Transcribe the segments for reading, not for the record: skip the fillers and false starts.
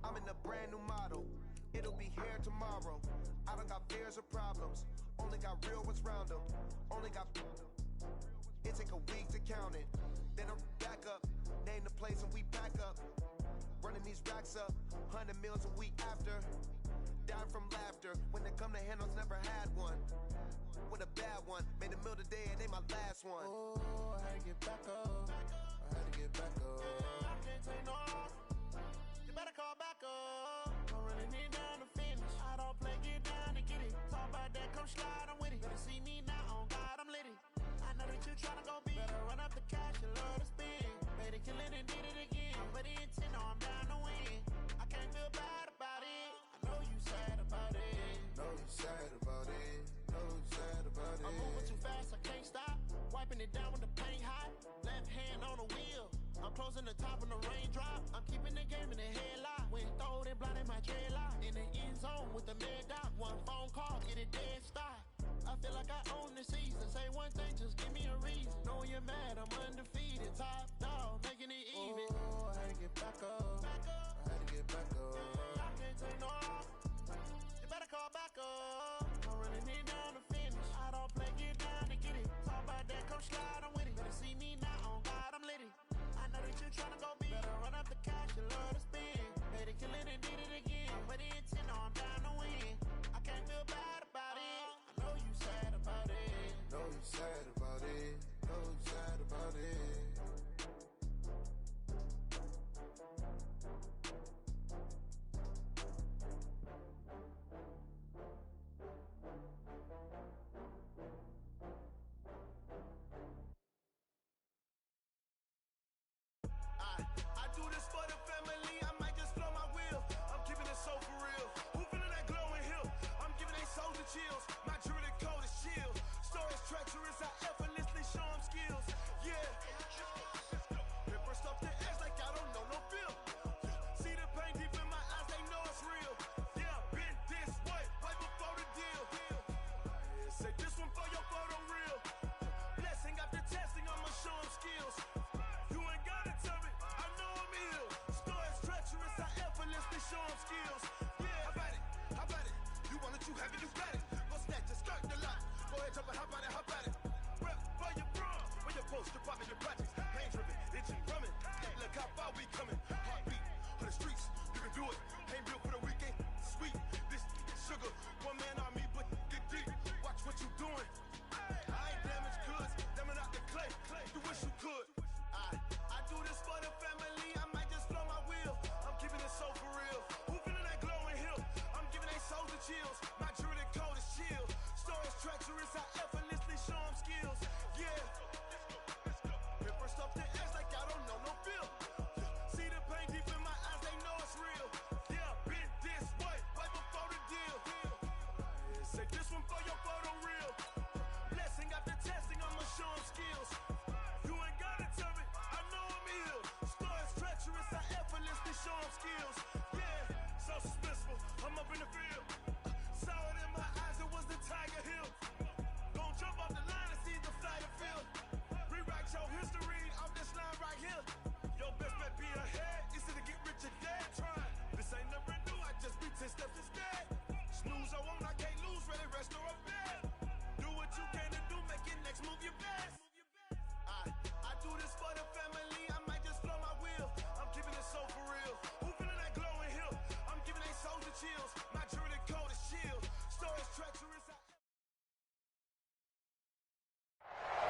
I'm in a brand new model. It'll be here tomorrow. I don't got fears or problems. Only got real ones round them. Only got... It take a week to count it. Then I'm back up. Name the place and we back up. Running these racks up. 100 meals a week after. Dying from laughter. When they come to handles, never had one. With a bad one. Made a meal today and they my last one. Oh, I had to get back up. I had to get back up. I can't take no off. You better call back up. I'm running it down to finish. I don't play, get down to get it. Talk about that, come slide, I'm with it. Better see me now, on God, I'm lit it. I know that you tryna go big. Better run up the cash, you love to spend. Made it, kill it, and did it again. I'm put in 10, no, I'm down to win. I can't feel bad about it. I know you sad about it. Know you sad about it. Know you sad about it. I'm moving too fast, I can't stop. Wiping it down with the paint hot. Left hand on the wheel. I'm closing the top when the raindrop. I'm keeping the game in the headlock. When throwed and blinded my dreadlock. In the end zone with the mad dot. One phone call, get it dead stop. I feel like I own the season. Say one thing, just give me a reason. Knowing you're mad, I'm undefeated. Top dog, making it even. Oh, I had to get back up. I had to get back up. I can't take no off. You better call back up. I'm running it down to finish. I don't play, get down to get it. Talk about that, come slide, I'm with it. Better see me now, on God, I'm lit it. I know that you tryna go big. Better run up the cash, you love to spend. Made it, kill it, and did it again. Put in 10, no, I'm down to win. I can't feel bad about it. I know you sad about it. Know you sad about it. Know you sad about it. I do this for the family, I might just blow my wheel. I'm keeping it so for real. Who feeling that glowing hill? I'm giving they souls the chills. My druid code is chill. Stories treacherous, I effortlessly show them skills. Yeah. Paper stuff the edge like I don't know no feel. See the pain deep in my eyes, they know it's real. Yeah, been this way, right before the deal. Say this one for your photo real. Blessing after testing, I'ma show them skills. You ain't gotta tell me, I know I'm ill. Stories treacherous, I effortlessly show them skills. Yeah, how about it? You want it, you have it, you got it. Go snatch it, skirt the lot. Go ahead, jump it, how about it? Rep for your bro, for your post, department, your projects. Pain driven, itching, drumming. Look how far we coming. Heartbeat on the streets, you can do it. Ain't built for the weekend, sweet. This sugar, one man army, but get deep. Watch what you doing. I ain't damaged goods, damn out the clay. You wish you could. I do this for the family, I might just blow my wheel. I'm keeping it so for real. Who feeling that glowing hill? I'm giving they souls the chills. My druid code is chill. Stories treacherous, I effortlessly show them skills. Yeah. Paper stuff the edge like I don't know no feel. See the pain deep in my eyes, they know it's real. Yeah, been this way, right before the deal. Say this one for your photo real. Blessing after testing, I'ma show them skills. You ain't gotta tell me, I know I'm ill. Stories treacherous, I effortlessly show them skills. Yeah, so suspenseful, I'm up in the field. Saw it in my eyes, it was the Tiger Hill. Don't jump off the line and see the flight of field. Rewrite your history off this line right here. Your best bet be ahead, easy to get rich or dead. Try, this ain't never new, I just be 10 steps instead. Snooze or won't, I can't lose, ready, rest or a bed. Do what you can to do, make it next move your best. I do this for the family, I might just blow my wheel. I'm keeping it so for real. Who feeling that glowing hill? I'm giving they souls the chills. My druid code is chill. Stories treacherous.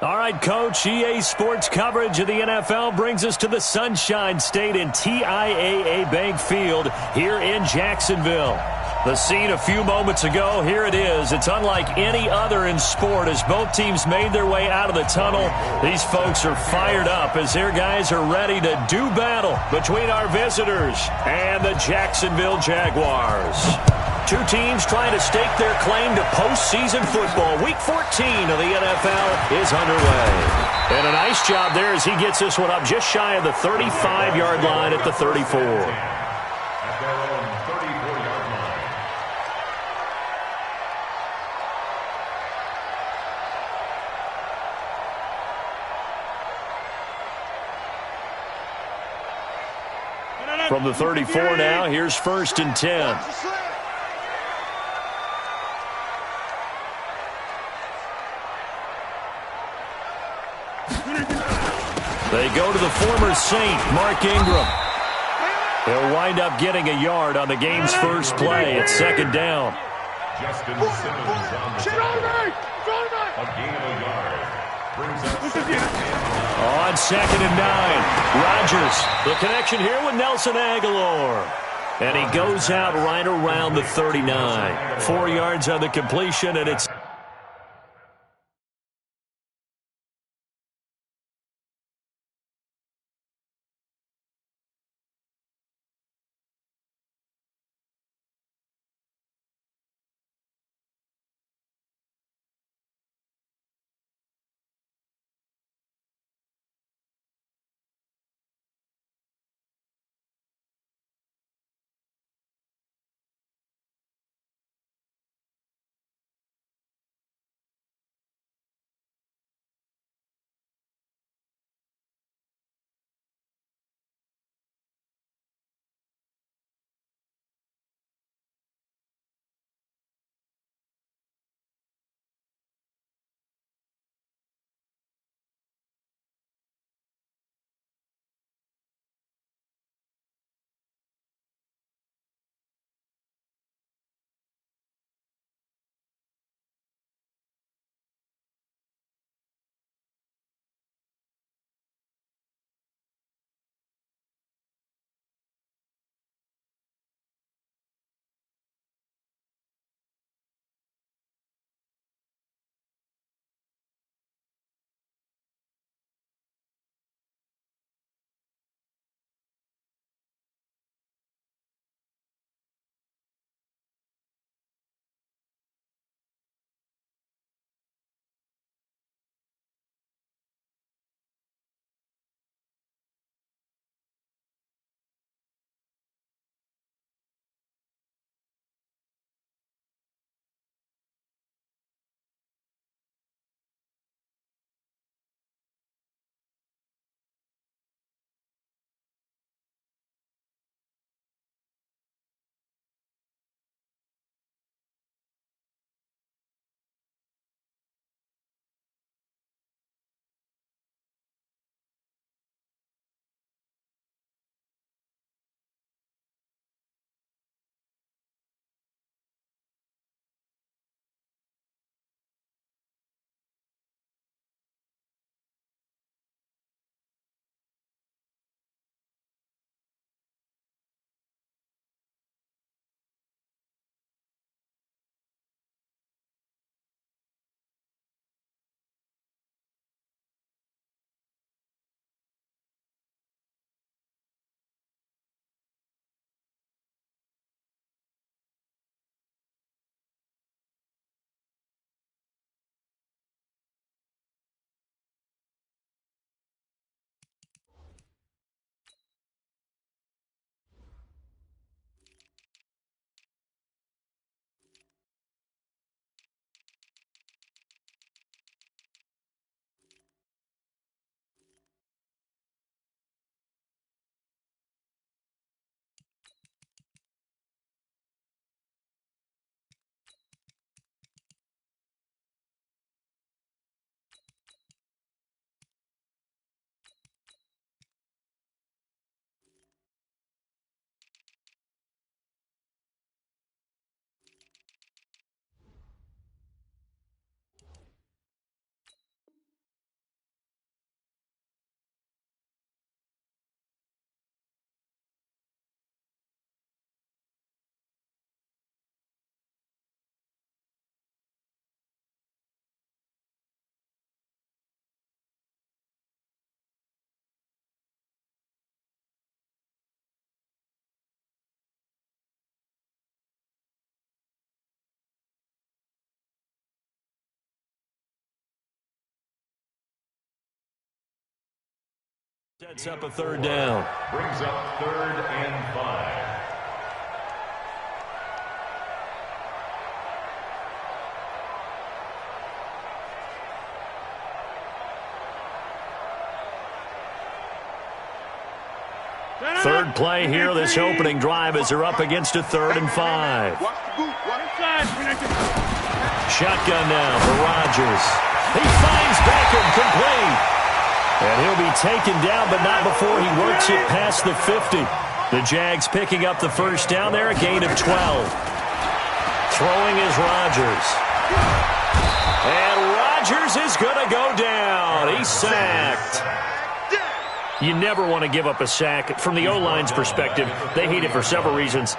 All right, Coach, EA Sports coverage of the NFL brings us to the Sunshine State in TIAA Bank Field here in Jacksonville. The scene a few moments ago, here it is. It's unlike any other in sport as both teams made their way out of the tunnel. These folks are fired up as their guys are ready to do battle between our visitors and the Jacksonville Jaguars. Two teams trying to stake their claim to postseason football. Week 14 of the NFL is underway. And a nice job there as he gets this one up just shy of the 35-yard line at the 34. From the 34 now, here's 1st and 10. They go to the former Saint, Mark Ingram. He'll wind up getting a yard on the game's first play. It's 2nd down. Justin Simmons on the tackle. A gain of a yard. Brings up 2nd and 9. On 2nd and 9, Rodgers. The connection here with Nelson Aguilar. And he goes out right around the 39. 4 yards on the completion, and it's sets up a 3rd down. Brings up 3rd and 5. Third play here, this opening drive as they're up against a 3rd and 5. Shotgun now for Rodgers. He finds Beckham complete. And he'll be taken down, but not before he works it past the 50. The Jags picking up the first down there, a gain of 12. Throwing is Rodgers. And Rodgers is going to go down. He's sacked. You never want to give up a sack. From the O-line's perspective, they hate it for several reasons.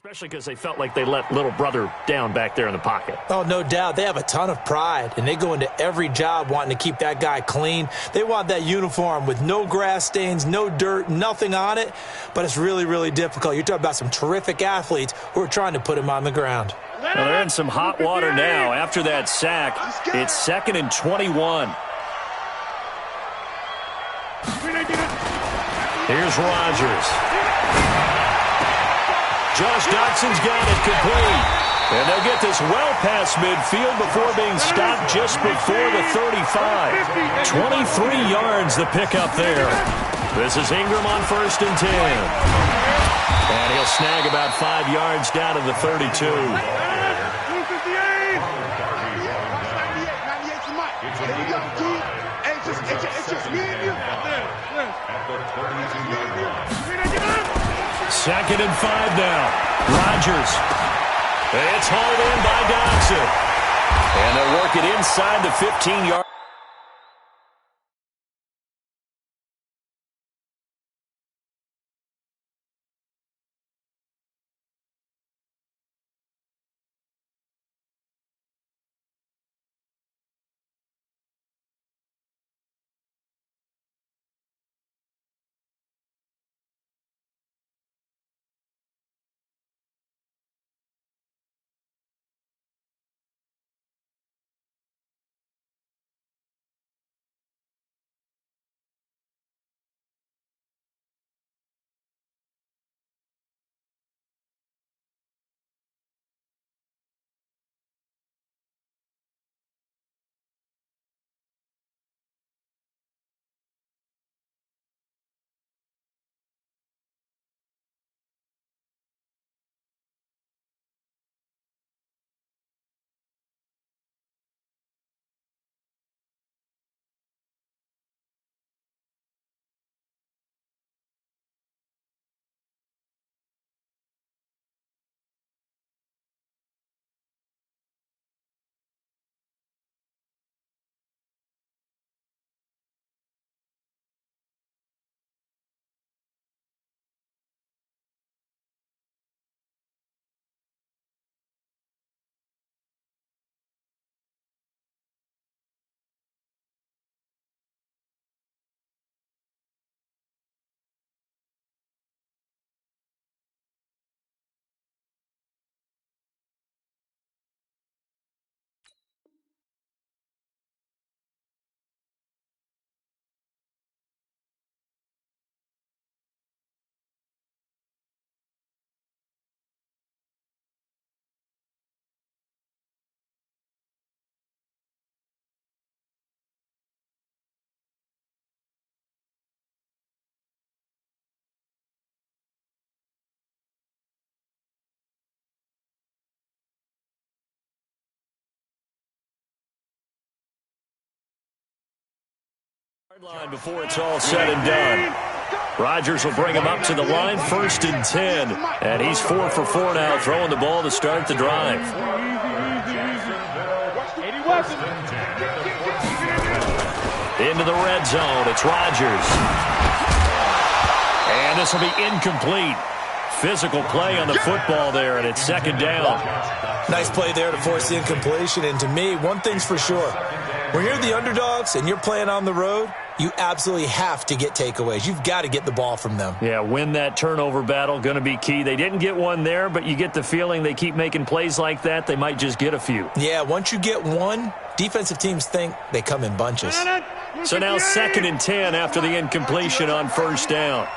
Especially because they felt like they let little brother down back there in the pocket. Oh, no doubt. They have a ton of pride, and they go into every job wanting to keep that guy clean. They want that uniform with no grass stains, no dirt, nothing on it. But it's really, really difficult. You're talking about some terrific athletes who are trying to put him on the ground. Well, they're in some hot water now. After that sack, it's 2nd and 21. Here's Rodgers. Josh Doxson's got it complete. And they'll get this well past midfield before being stopped just before the 35. 23 yards the pickup there. This is Ingram on 1st and 10. And he'll snag about 5 yards down to the 32. Second and 5 now. Rodgers. It's hauled in by Dodson. And they'll work it inside the 15-yard. Line before it's all said and done. Rodgers will bring him up to the line, 1st and 10. And he's 4 for 4 now, throwing the ball to start the drive. Into the red zone, it's Rodgers. And this will be incomplete. Physical play on the football there, and it's second down. Nice play there to force the incompletion. And to me, one thing's for sure. When you're the underdogs and you're playing on the road, you absolutely have to get takeaways. You've got to get the ball from them. Yeah, win that turnover battle, going to be key. They didn't get one there, but you get the feeling they keep making plays like that, they might just get a few. Yeah, once you get one, defensive teams think they come in bunches. So now 2nd and 10 after the incompletion on first down.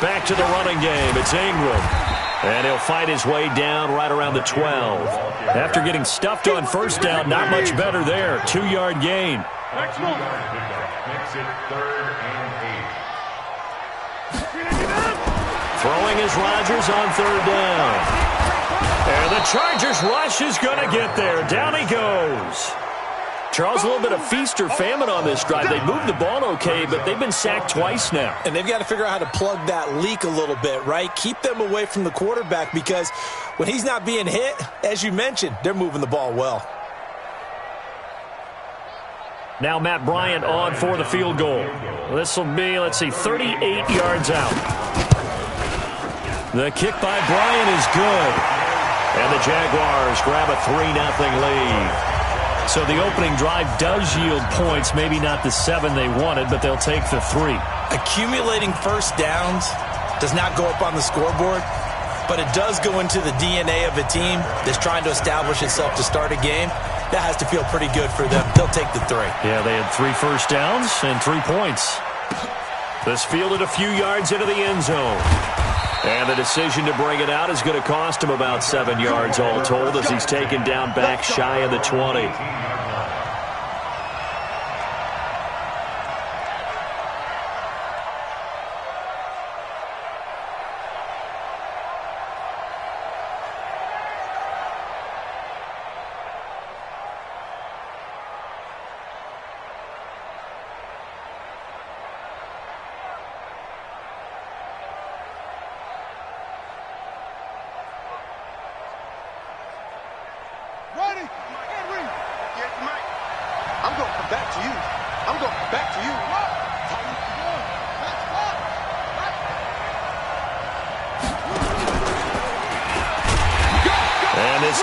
Back to the running game. It's Ingram. And he'll fight his way down right around the 12. After getting stuffed on first down, not much better there. 2-yard gain. Makes it 3rd and 8. Throwing is Rodgers on 3rd down. And the Chargers rush is going to get there. Down he goes. Charles, a little bit of feast or famine on this drive. They moved the ball okay, but they've been sacked twice now. And they've got to figure out how to plug that leak a little bit, right? Keep them away from the quarterback because when he's not being hit, as you mentioned, they're moving the ball well. Now Matt Bryant on for the field goal. This will be, 38 yards out. The kick by Bryant is good. And the Jaguars grab a 3-0 lead. So the opening drive does yield points, maybe not the 7 they wanted, but they'll take the 3. Accumulating first downs does not go up on the scoreboard, but it does go into the DNA of a team that's trying to establish itself to start a game. That has to feel pretty good for them. They'll take the 3. Yeah, they had 3 first downs and 3 points. This fielded a few yards into the end zone. And the decision to bring it out is going to cost him about 7 yards all told as he's taken down back shy of the 20.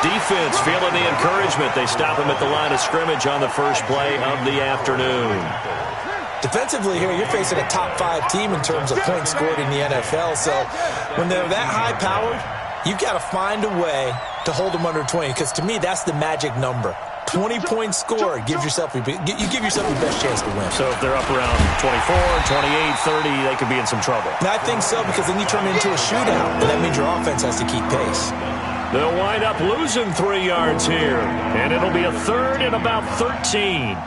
Defense feeling the encouragement. They stop him at the line of scrimmage on the first play of the afternoon. Defensively here, you're facing a top 5 team in terms of points scored in the NFL. So when they're that high-powered, you've got to find a way to hold them under 20. Because to me, that's the magic number. 20 points scored. You give yourself your best chance to win. So if they're up around 24, 28, 30, they could be in some trouble. And I think so, because then you turn it into a shootout, and that means your offense has to keep pace. They'll wind up losing 3 yards here, and it'll be a 3rd and about 13.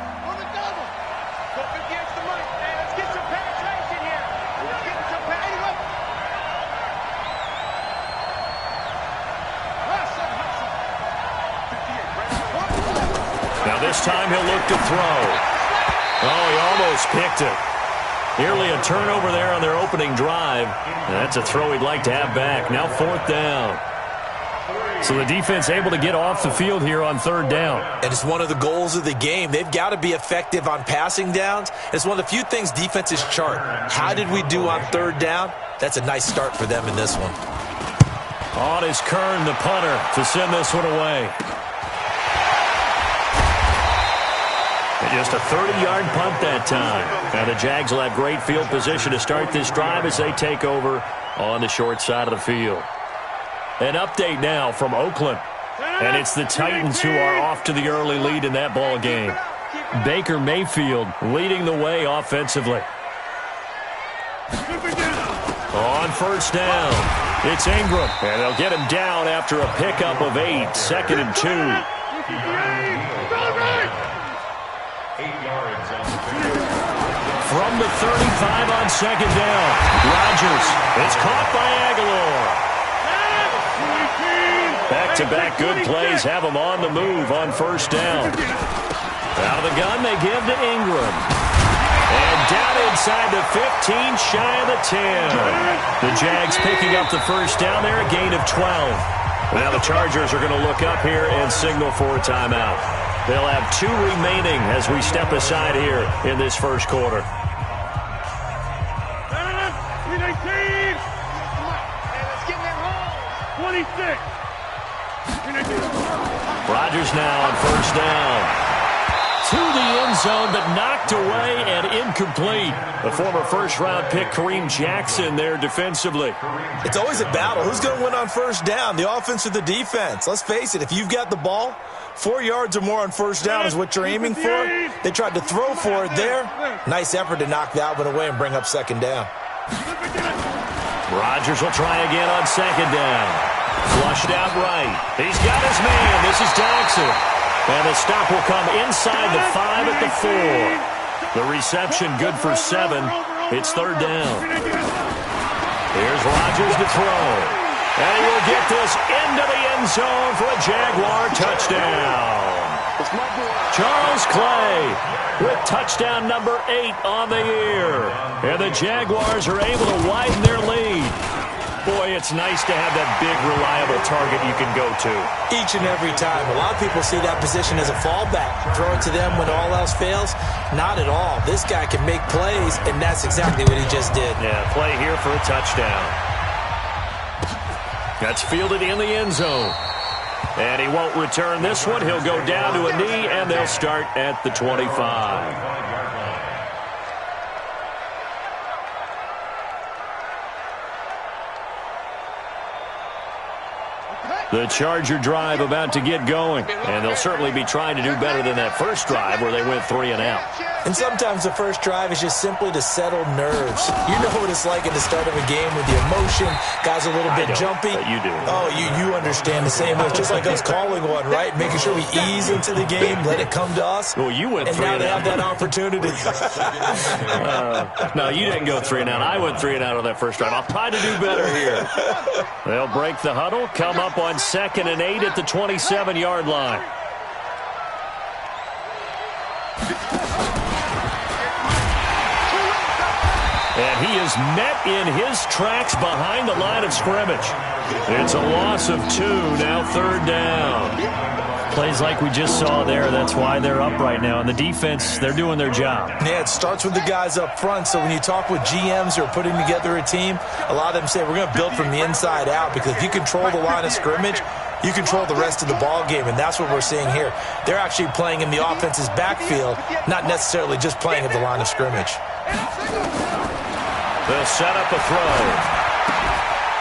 Now this time he'll look to throw. Oh, he almost picked it. Nearly a turnover there on their opening drive. And that's a throw he'd like to have back. Now 4th down. So the defense able to get off the field here on 3rd down. And it's one of the goals of the game. They've got to be effective on passing downs. It's one of the few things defenses chart. How did we do on 3rd down? That's a nice start for them in this one. On is Kern, the punter, to send this one away. And just a 30-yard punt that time. Now the Jags will have great field position to start this drive as they take over on the short side of the field. An update now from Oakland. And it's the Titans who are off to the early lead in that ball game. Baker Mayfield leading the way offensively. On first down, it's Ingram. And they'll get him down after a pickup of 8. 2nd and 2. 8 yards on the field. From the 35 on 2nd down. Rodgers. It's caught by Aguilar. Back-to-back good plays have them on the move on first down. Out of the gun, they give to Ingram. And down inside the 15, shy of the 10. The Jags picking up the first down there, a gain of 12. Now the Chargers are going to look up here and signal for a timeout. They'll have 2 remaining as we step aside here in this first quarter. 26. Rodgers now on first down. To the end zone, but knocked away and incomplete. The former first-round pick, Kareem Jackson, there defensively. It's always a battle. Who's going to win on first down, the offense or the defense? Let's face it, if you've got the ball, 4 yards or more on first down is what you're aiming for. They tried to throw for it there. Nice effort to knock that one away and bring up second down. Rodgers will try again on second down. Flushed out right. He's got his man. This is Jackson. And the stop will come inside the 5 at the 4. The reception good for 7. It's third down. Here's Rodgers to throw. And he will get this into the end zone for a Jaguar touchdown. Charles Clay with touchdown number 8 on the year. And the Jaguars are able to widen their lead. Boy, it's nice to have that big, reliable target you can go to. Each and every time. A lot of people see that position as a fallback. Throw it to them when all else fails. Not at all. This guy can make plays, and that's exactly what he just did. Yeah, play here for a touchdown. That's fielded in the end zone. And he won't return this one. He'll go down to a knee, and they'll start at the 25. The Charger drive about to get going, and they'll certainly be trying to do better than that first drive where they went 3 and out. And sometimes the first drive is just simply to settle nerves. You know what it's like at the start of a game with the emotion. Guys a little bit jumpy. But you do. Oh, you understand the same way. It's just like us calling one, right? Making sure we ease into the game, let it come to us. Well, you went 3 and out. And now they have that opportunity. No, you didn't go 3 and out. I went 3 and out on that first drive. I'll try to do better here. They'll break the huddle, come up on 2nd and 8 at the 27-yard line. And he is met in his tracks behind the line of scrimmage. It's a loss of 2, now third down. Plays like we just saw there, that's why they're up right now. And the defense, they're doing their job. Yeah, it starts with the guys up front. So when you talk with GMs who are putting together a team, a lot of them say we're going to build from the inside out, because if you control the line of scrimmage, you control the rest of the ball game, and that's what we're seeing here. They're actually playing in the offense's backfield, not necessarily just playing at the line of scrimmage. They'll set up a throw.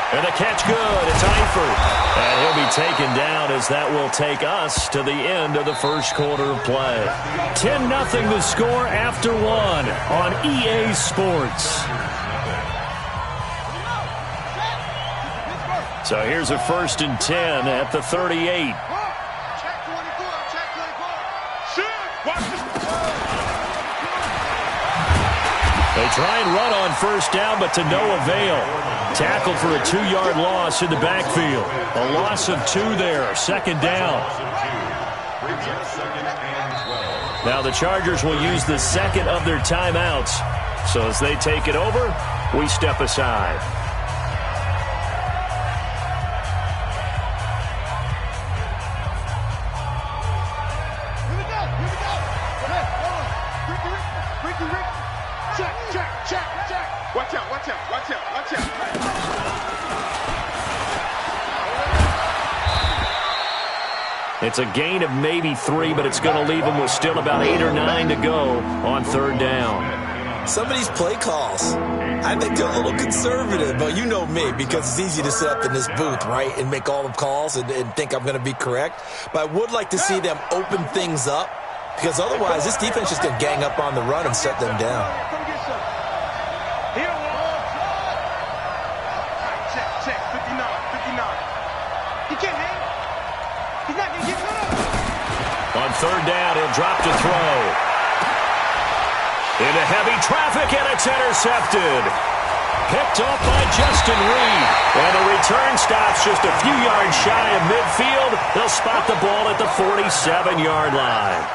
And the catch good. It's Eifert. And he'll be taken down as that will take us to the end of the first quarter of play. 10-0 the score after 1 on EA Sports. So here's a 1st and 10 at the 38. They try and run on first down, but to no avail. Tackled for a 2-yard loss in the backfield. A loss of 2 there, 2nd down. Now the Chargers will use the 2nd of their timeouts. So as they take it over, we step aside. It's a gain of maybe 3, but it's going to leave them with still about 8 or 9 to go on third down. Some of these play calls, I think they're a little conservative, but you know me, because it's easy to sit up in this booth, right, and make all the calls and think I'm going to be correct. But I would like to see them open things up, because otherwise this defense is going to gang up on the run and shut them down. On third down, he'll drop to throw. Into heavy traffic, and it's intercepted. Picked off by Justin Reed. And the return stops just a few yards shy of midfield. They'll spot the ball at the 47-yard line.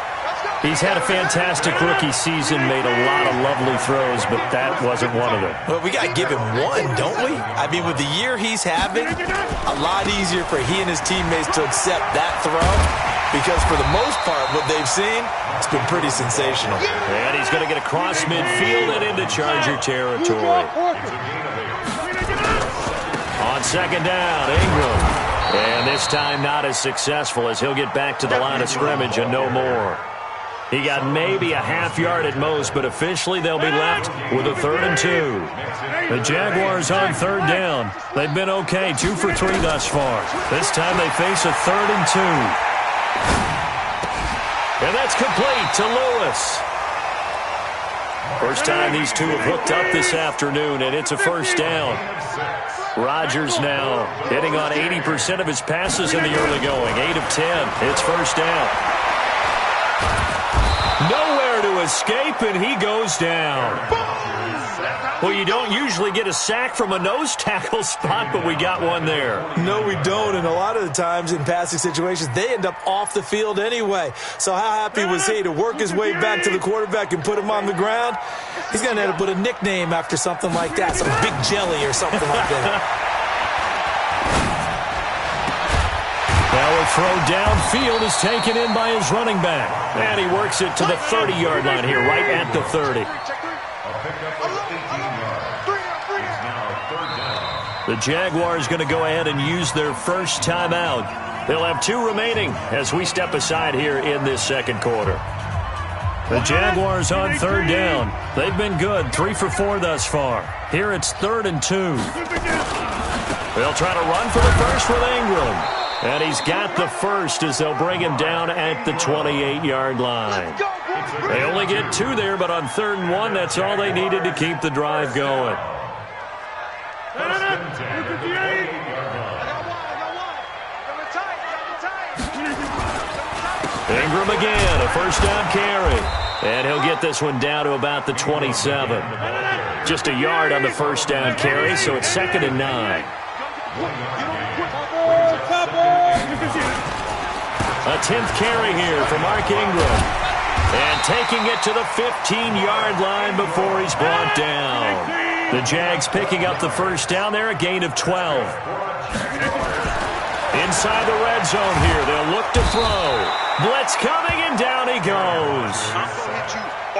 He's had a fantastic rookie season, made a lot of lovely throws, but that wasn't one of them. Well, we got to give him one, don't we? I mean, with the year he's having, a lot easier for he and his teammates to accept that throw because for the most part, what they've seen, it's been pretty sensational. And he's going to get across midfield and into Charger territory. On second down, Ingram. And this time not as successful as he'll get back to the line of scrimmage and no more. He got maybe a half yard at most, but officially they'll be left with a 3rd and 2. The Jaguars on third down. They've been okay, 2 for 3 thus far. This time they face a 3rd and 2. And that's complete to Lewis. First time these two have hooked up this afternoon, and it's a first down. Rodgers now hitting on 80% of his passes in the early going. 8 of 10. It's first down. Nowhere to escape, and he goes down. Well, you don't usually get a sack from a nose tackle spot, but we got one there. No, we don't, and a lot of the times in passing situations, they end up off the field anyway. So how happy was he to work his way back to the quarterback and put him on the ground? He's going to have to put a nickname after something like that, some Big Jelly or something like that. Now a throw downfield is taken in by his running back. And he works it to the 30-yard line here, right at the 30. The Jaguars going to go ahead and use their first timeout. They'll have 2 remaining as we step aside here in this second quarter. The Jaguars on third down. They've been good, 3 for 4 thus far. Here it's 3rd and 2. They'll try to run for the first with Ingram. And he's got the first as they'll bring him down at the 28-yard line. They only get 2 there, but on 3rd and 1, that's all they needed to keep the drive going. Ingram again, a first down carry. And he'll get this one down to about the 27. Just a yard on the first down carry, so it's 2nd and 9. A 10th carry here for Mark Ingram. And taking it to the 15-yard line before he's brought down. The Jags picking up the first down there, a gain of 12. Inside the red zone here, they'll look to throw. Blitz coming, and down he goes.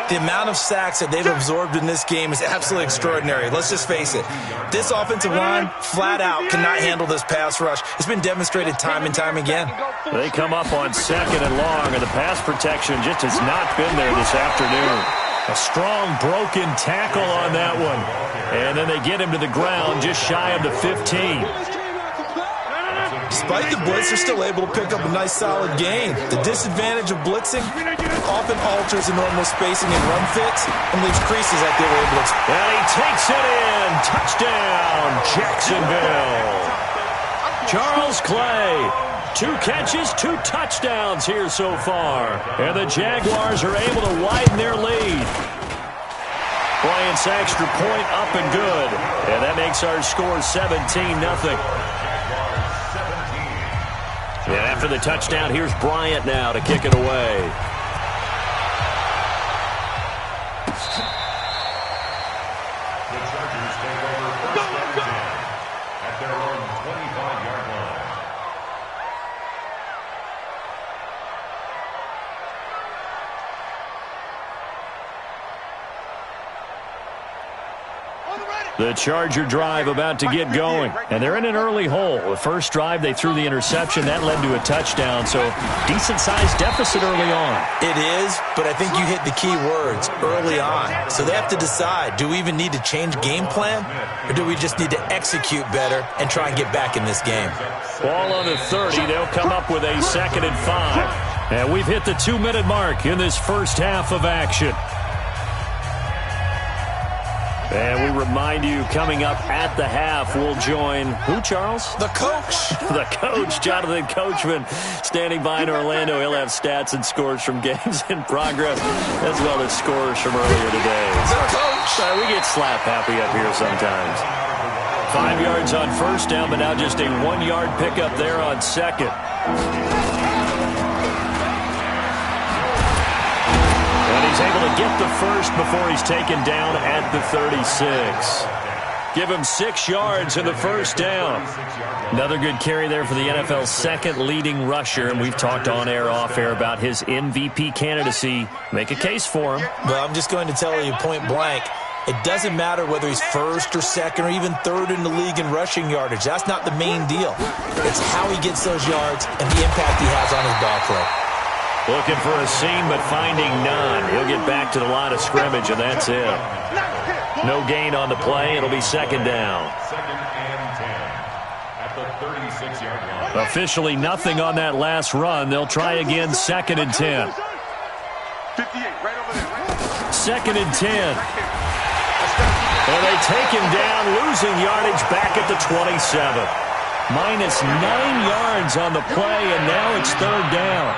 The amount of sacks that they've absorbed in this game is absolutely extraordinary. Let's just face it. This offensive line, flat out, cannot handle this pass rush. It's been demonstrated time and time again. They come up on 2nd and long, and the pass protection just has not been there this afternoon. A strong broken tackle on that one. And then they get him to the ground just shy of the 15. Despite the blitz, they're still able to pick up a nice solid gain. The disadvantage of blitzing often alters the normal spacing and run fits and leaves creases like they were able to. And he takes it in. Touchdown, Jacksonville. Charles Clay. 2 catches, 2 touchdowns here so far. And the Jaguars are able to widen their lead. Bryant's extra point up and good. And that makes our score 17-0. And after the touchdown, here's Bryant now to kick it away. The Chargers take over first and 10 at their own 25-yard line. The Charger drive about to get going, and they're in an early hole. The first drive, they threw the interception. That led to a touchdown, so decent-sized deficit early on. It is, but I think you hit the key words, early on. So they have to decide, do we even need to change game plan, or do we just need to execute better and try and get back in this game? Ball on the 30. They'll come up with a 2nd and 5. And we've hit the 2-minute mark in this first half of action. And we remind you, coming up at the half, we'll join who, Charles? The coach. The coach, Jonathan Coachman, standing by in Orlando. He'll have stats and scores from games in progress, as well as scores from earlier today. The coach. We get slap happy up here sometimes. 5 yards on first down, but now just a 1-yard pickup there on second. And he's able to get the first before he's taken down at the 36. Give him 6 yards in the first down. Another good carry there for the NFL's second leading rusher, and we've talked on air, off air about his MVP candidacy. Make a case for him. Well, I'm just going to tell you point blank, it doesn't matter whether he's first or second or even third in the league in rushing yardage. That's not the main deal. It's how he gets those yards and the impact he has on his ball play. Looking for a seam, but finding none. He'll get back to the line of scrimmage, and that's it. No gain on the play. It'll be second down. Second and 10 at the 36-yard line. Officially nothing on that last run. They'll try again, second and 10. 58, right over there. Second and 10. And they take him down, losing yardage back at the 27. Minus 9 yards on the play, and now it's third down.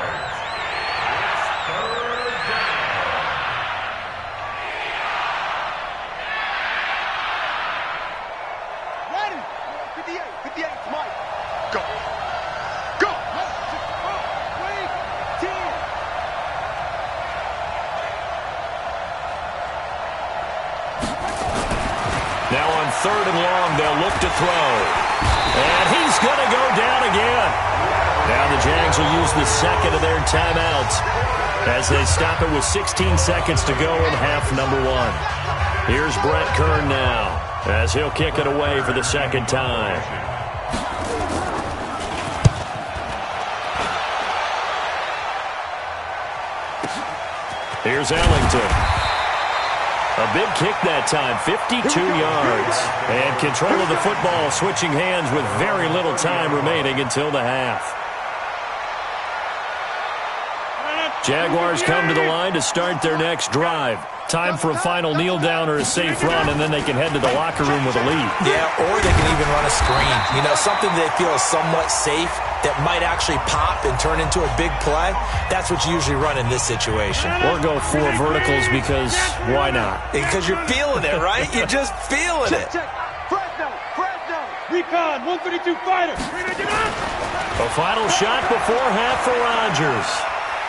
Now on third and long, they'll look to throw. And he's going to go down again. Now the Jags will use the second of their timeouts as they stop it with 16 seconds to go in half number 1. Here's Brett Kern now as he'll kick it away for the second time. Here's Ellington. A big kick that time, 52 yards. And control of the football, switching hands with very little time remaining until the half. Jaguars come to the line to start their next drive. Time for a final kneel down or a safe run, and then they can head to the locker room with a lead. Yeah, or they can even run a screen. You know, something they feel is somewhat safe that might actually pop and turn into a big play. That's what you usually run in this situation. Or go 4 verticals because why not? Because you're feeling it, right? You're just feeling it. Fresno. Recon, 132 fighter. A final shot before half for Rodgers.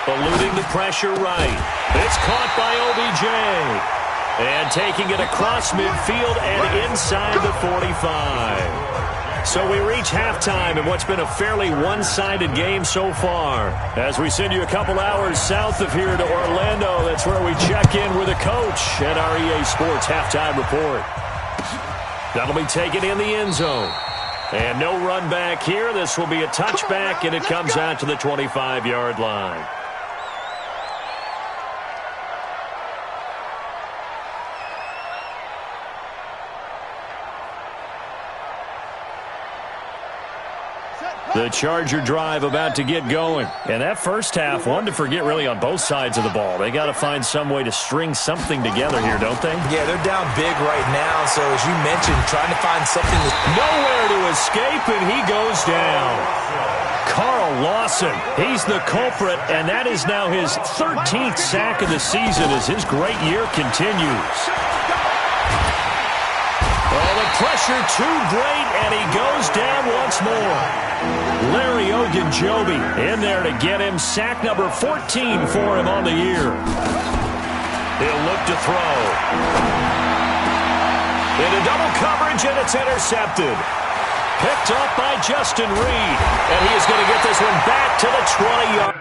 Eluding the pressure right. It's caught by OBJ. And taking it across midfield and inside the 45. So we reach halftime in what's been a fairly one-sided game so far. As we send you a couple hours south of here to Orlando, that's where we check in with a coach at our EA Sports Halftime Report. That'll be taken in the end zone. And no run back here. This will be a touchback, and it comes out to the 25-yard line. The Charger drive about to get going. And that first half, one to forget really on both sides of the ball. They got to find some way to string something together here, don't they? Yeah, they're down big right now. So as you mentioned, trying to find something. Nowhere to escape, and he goes down. Carl Lawson, he's the culprit, and that is now his 13th sack of the season as his great year continues. Oh, the pressure too great, and he goes down once more. Larry Ogunjobi in there to get him. Sack number 14 for him on the year. He'll look to throw. Into double coverage, and it's intercepted. Picked up by Justin Reed, and he is going to get this one back to the 20-yard.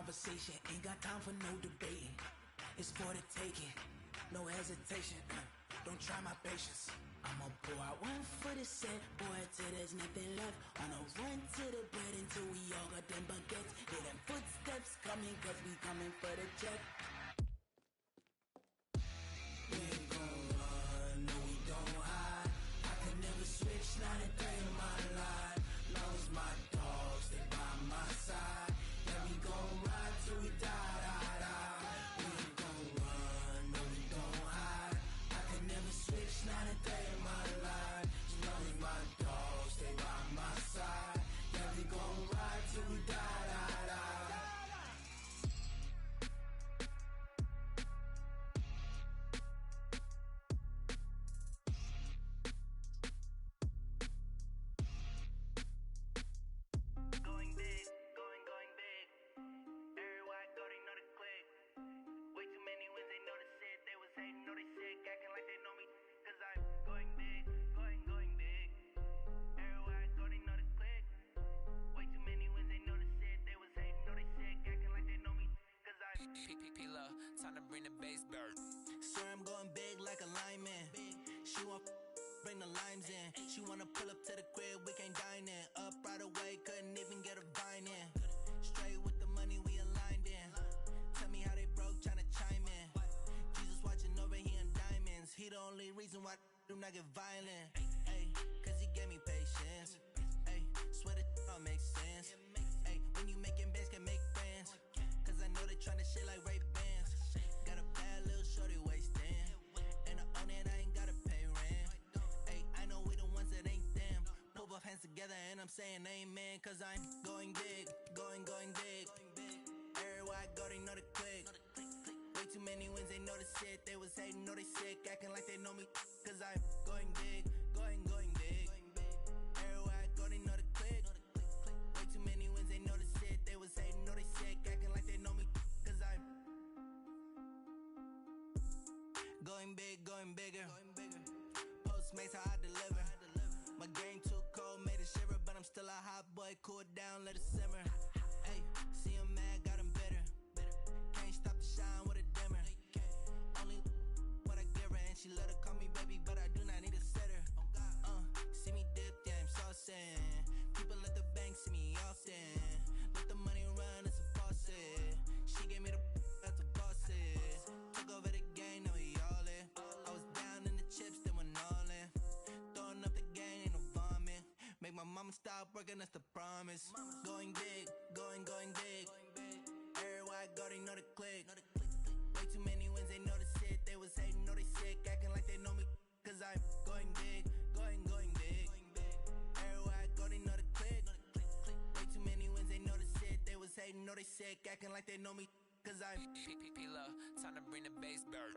conversation, ain't got time for no debating. It's for the taking, no hesitation. Don't try my patience. I'ma pour out one for the set, boy, till there's nothing left. On a run to the bread until we all got them baguettes. Hear them footsteps coming, cause we coming for the check. We ain't gon' run, no we don't hide. I can never switch, not a day in my life. Long as my dogs, they by my side. Yeah, we gon' ride till we die, die, die. We ain't gon' run, no we don't hide. I can never switch, not a day in my life. As long as my dogs, they by my side. Yeah, we gon' ride till we die, die, die. Going big, going big. Everywhere I go, they know the click. Way too many wins, they know the shit. They was hating, know they sick, acting like they know me. Cause I'm going big, going big. Everywhere I go, they know the click. Way too many wins, they know the shit. They was hating, know they sick, acting like they know me. Cause I'm P-P-P-Love, time to bring the bass bird. Sir, I'm going big like a lineman. She want bring the limes in. She wanna pull up to the crib, we can't dine in. Up right away, couldn't even get a vine in. Straight with the money, we aligned in. Tell me how they broke, tryna chime in. Jesus watching over, he in diamonds. He the only reason why do not get violent. Ay, cause he gave me patience. Ay, swear that all makes sense. Ay, when you making bands, can make friends. Cause I know they tryna shit like Ray Bans. Got a bad little shorty wasting. And I own it, I ain't gotta pay rent. Ay, I know we the ones that ain't them. Pull both hands together and I'm saying amen. Cause I'm going big, going big. Everywhere I go, they know the click. Way too many wins, they know the shit. They was hating, know they sick, acting like they know me. Cause I'm going big, going big. Everywhere I go, they know the click. Way too many wins, they know the shit. They was hating, know they sick, acting like they know me. Cause I'm going big, going bigger. Postmates, how I deliver. My game too cold, made it shiver. But I'm still a hot boy, cool it down, let it simmer. Hey, see him mad, got him bitter. Can't stop the shine with a dimmer. Only what I give her, and she let her call me baby, but I do not need a sitter. See me dip, yeah, I'm saucing. People at the bank see me often. Let the money run, it's a faucet. She gave me the that's a boss it. Took over the game, now we all in. I was down in the chips, then went all in. Throwing up the game, ain't no vomit. Make my mama stop working, that's the promise. Going big, going big. Everywhere I go, they know the click. Way too many wins, they know the shit. They was hating, know they sick, acting like they know me. Cause I'm going big, going big. Everywhere I go, they know the click. Way too many wins, they know the shit. They was hating, know they sick, acting like they know me. Cause I'm P-P-P-Love, time to bring the bass bird.